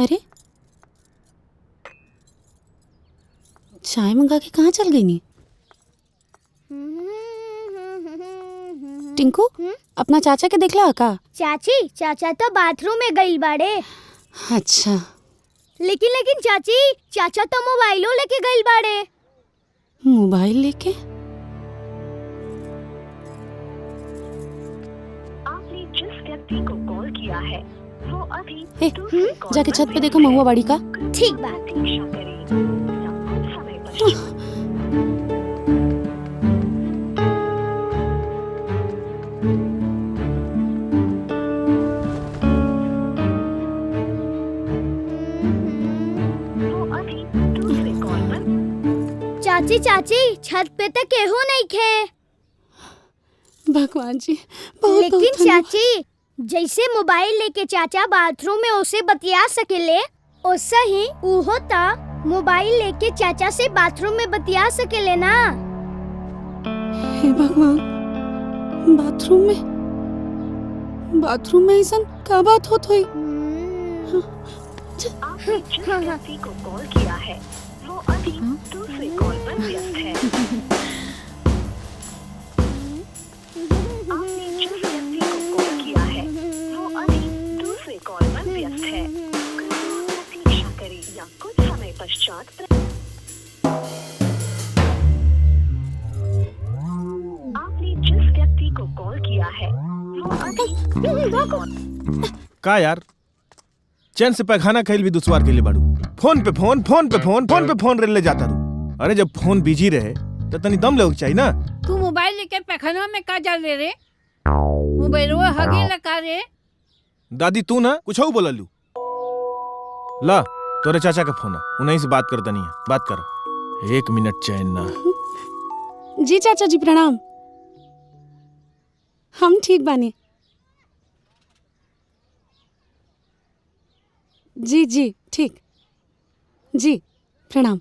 अरे चाय मंगा के कहाँ चल गई नी? टिंकू अपना चाचा के देखला का? चाची चाचा तो बाथरूम में गई बाड़े। अच्छा लेकिन चाची चाचा तो मोबाइलो लेके गई बाड़े। मोबाइल लेके? आपने जिस व्यक्ति को कॉल किया है वो अभी हे, जाके छत पे देखो महुआ बाड़ी का। ठीक बा। प्रतीक्षा करें या कुछ समय पश्चात वो अभी दूसरे कॉल पर। चाची छत पे तो केहू नहीं खे। भगवान जी बहुत लेकिन चाची जैसे मोबाइल लेके चाचा बाथरूम में उसे बतिया सकेले, वैसे ही उहो ता मोबाइल लेके चाचा से बाथरूम में बतिया सकेले ना। हे भगवान, बाथरूम में ऐसा का बात होत होई? आपने जिस व्यक्ति को कॉल किया है वो अभी दूसरे कॉल पर व्यस्त है। आपने जिस व्यक्ति को कॉल किया है वो अभी दूसरे कॉल पर व्यस्त है। कृपया प्रतीक्षा करें या कुछ समय पश्चात आपने जिस व्यक्ति को कॉल किया है वो अभी का यार चैन से पैखाना खैल भी दुश्वार के लिए बाड़ू। फोन पे फोन रेले जाता रू। अरे जब फोन बिजी रहे तो तनी दम लेके चाहिए ना। तू मोबाइल लेके पैखाना में का जा ले रे? मोबाइल वो हगे लगा रे। दादी तू ना कुछ और बोललू। ला तोरे चाचा का फोन है, उन्हीं से बात करता नहीं है। बात कर। 1 मिनट चैन ना। जी चाचा जी प्रणाम। हम ठीक बानी। जी ठीक। जी प्रणाम।